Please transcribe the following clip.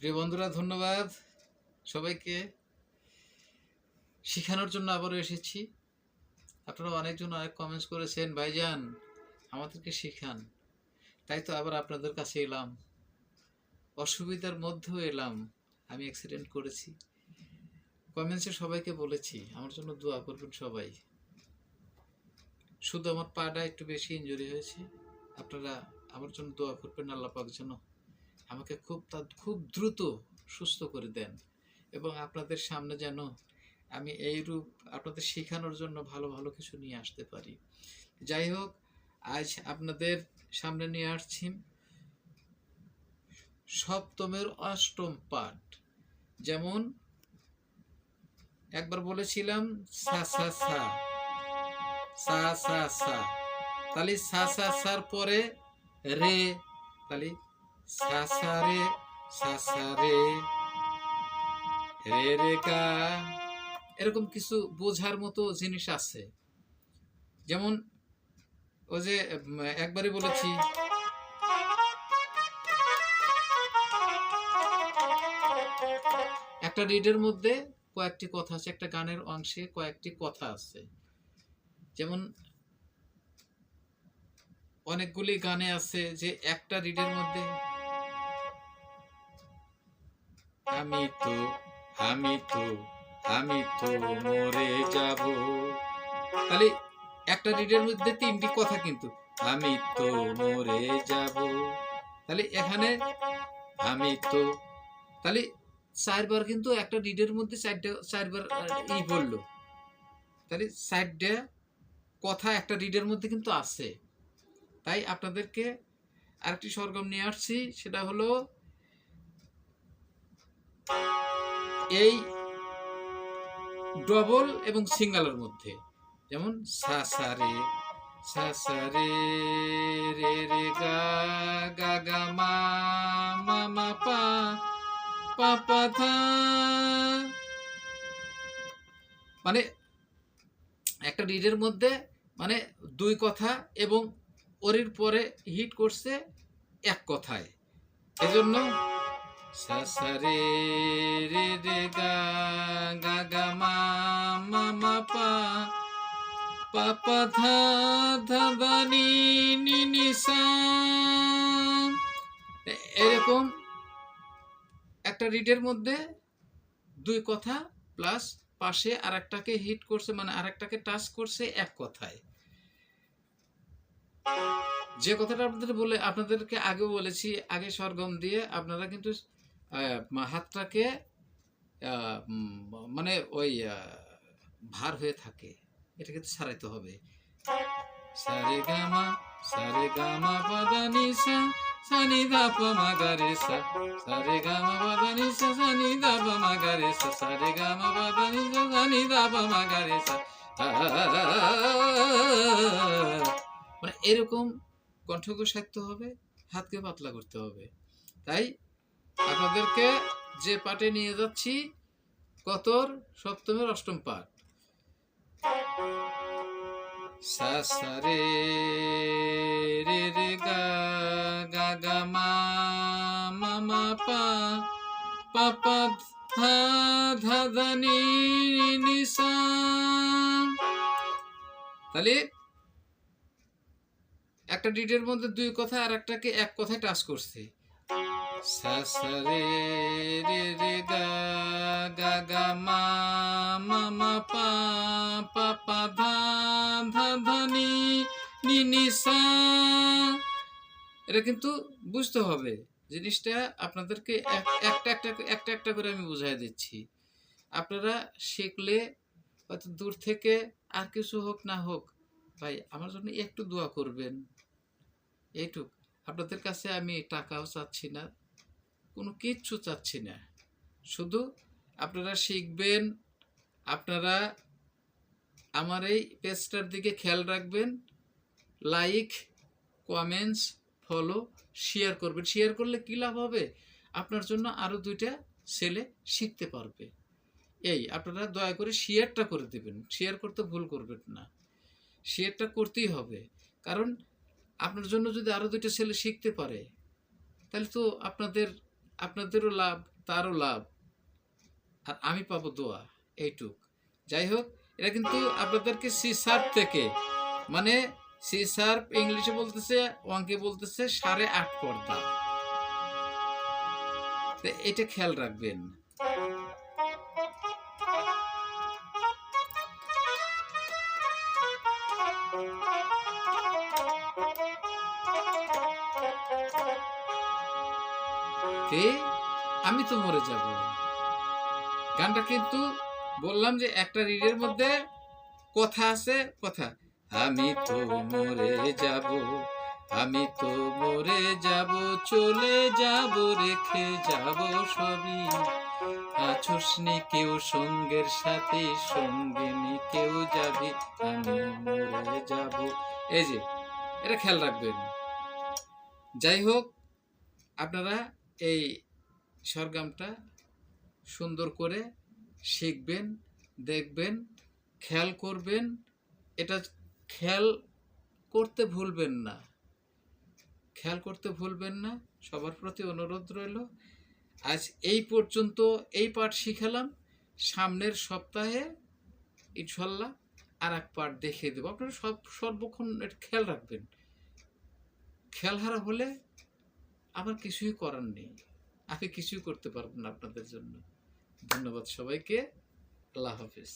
প্রিয় বন্ধুরা, ধন্যবাদ সবাইকে। শেখানোর জন্য আবারও এসেছি। আপনারা অনেকজন অনেক কমেন্টস করেছেন, ভাইজান আমাদেরকে শেখান। তাই তো আবার আপনাদের কাছে এলাম। অসুবিধার মধ্যেও এলাম। আমি অ্যাক্সিডেন্ট করেছি। কমেন্টসে সবাইকে বলেছি আমার জন্য দোয়া করবেন সবাই। শুধু আমার পাটা একটু বেশি ইনজুরি হয়েছে। আপনারা আমার জন্য দোয়া করবেন, আল্লাহ পাক যেন আমাকে খুব দ্রুত সুস্থ করে দেন এবং আপনাদের সামনে যেন আমি এই রূপ আপনাদের শেখানোর জন্য ভালো ভালো কিছু নিয়ে আসতে পারি। যাই হোক, আজ আপনাদের সামনে নিয়ে আসছি সপ্তমের অষ্টম পাঠ। যেমন একবার বলেছিলাম সা সা সা সা সা সা, তাহলে সা সা সার পরে রে, তাহলে সা সা রে সা সা রে রে রে গা। এরকম কিছু বোঝার মতো জিনিস আছে। যেমন ওই যে একবারই বলেছি একটা রিডের মধ্যে কয়েকটি কথা আছে, একটা গানের অংশে কয়েকটি কথা আছে। যেমন অনেকগুলি গানে আছে যে একটা রিডের মধ্যে আমি তো আমি তো আমি তো মরে যাব, তাহলে একটা রিডের মধ্যে তিনটি কথা, কিন্তু আমি তো মরে যাব। তাহলে এখানে আমি তো, তাহলে চারবার কিন্তু একটা রিডের মধ্যে চারবার বললো। তাহলে চারটা কথা একটা রিডের মধ্যে কিন্তু আছে। তাই আপনাদেরকে আরেকটি সরগম নিয়ে আসছি, সেটা হলো এই ডবল এবং সিঙ্গেলের মধ্যে। যেমন সা সা রে সা সা রে রে রে গা গা গা মা মা মা পা পা পা ধা। মানে একটা রিডের মধ্যে মানে দুই কথা এবং ওরির পরে হিট করছে এক কথায়। এজন্য সা সা রে রে রে গা গা গা মা মা মা পা পা পা ধা ধা ধা নি নি নি সা। এরকম একটা রিডের মধ্যে দুই কথা প্লাস পাশে আরেকটাকে হিট করছে, মানে আরেকটাকে টাচ করছে এক কথায়। যে কথাটা আপনাদেরকে আগে বলেছি, আগে সরগম দিয়ে আপনারা কিন্তু হাতটাকে মানে ওই ভার হয়ে থাকে, এটা কিন্তু ছাড়াইতে হবে। সারে গামা পাদানি সা সানি দা পা মা গা রে সা, সারে গামা পাদানি সা সানি দা পা মা গা রে সা, সারে গামা পাদানি সা সানি দা পা মা গা রে সা। মানে এরকম কণ্ঠকে সাধতে হবে, হাতকে পাতলা করতে হবে। তাই আপনাদেরকে যে পাঠে নিয়ে যাচ্ছি কতর সপ্তমের অষ্টম পাঠ। সা সা রে রে রে গা গা গা মা মা মা পা পা পা ধা ধা ধা নি নি সা। তাহলে একটা ডিটের মধ্যে দুই কথা আর একটাকে এক কথায় টাচ করছে। সা সা রে রে রে গা গা গা মা মা মা পা পা পা ধা ধা ধা নি নি নি সা। এটা কিন্তু বুঝতে হবে জিনিসটা। আপনাদেরকে একটা একটা করে আমি বুঝাই দিচ্ছি। আপনারা শিখলে হয়তো দূর থেকে আর কিছু হোক না হোক, ভাই আমার জন্য একটু দোয়া করবেন, এইটুক। আপনাদের কাছে আমি টাকাও চাচ্ছি না, কোনো কিচ্ছু চাচ্ছি না। শুধু আপনারা শিখবেন, আপনারা আমার এই পেজটার দিকে খেয়াল রাখবেন, লাইক কমেন্টস ফলো শেয়ার করবেন। শেয়ার করলে কী লাভ হবে, আপনার জন্য আরও দুইটা ছেলে শিখতে পারবে। এই আপনারা দয়া করে শেয়ারটা করে দেবেন, শেয়ার করতে ভুল করবেন না, শেয়ারটা করতেই হবে। কারণ আপনার জন্য যদি আরও দুইটা ছেলে শিখতে পারে, তাহলে তো আপনাদের আপনাদেরও লাভ, তারও লাভ, আর আমি পাবো দোয়া, এইটুক। যাই হোক, এটা কিন্তু আপনাদেরকে সি শার্প থেকে, মানে সি শার্প ইংলিশে বলতেছে, অঙ্কে বলতেছে 8.5 পর্দা। তো এটা খেয়াল রাখবেন। কে আমি তো মরে যাব, গানটা কিন্তু বললাম যে একটা রিডের মধ্যে কথা আছে, কথা আমি তো মরে যাব, আমি তো মরে যাব, চলে যাব, রেখে যাব সবই, আছোস নি কেউ সঙ্গের সাথে, সঙ্গে নি কেউ যাবি, আমি মরে যাব। এই যে এটা খেয়াল রাখবেন। যাই হোক, আপনারা এই সরগমটা সুন্দর করে শিখবেন, দেখবেন, খেয়াল করবেন, এটা খেয়াল করতে ভুলবেন না, খেয়াল করতে ভুলবেন না। সবার প্রতি অনুরোধ রইল। আজ এই পর্যন্ত এই পাঠ শিখালাম, সামনের সপ্তাহে ইনশাল্লাহ আর এক পাঠ দেখিয়ে দেবো। আপনারা সর্বক্ষণ এটা খেয়াল রাখবেন। খেয়াল হারা হলে আমার কিছুই করার নেই, আমি কিছুই করতে পারবো না আপনাদের জন্য। ধন্যবাদ সবাইকে, আল্লাহ হাফিজ।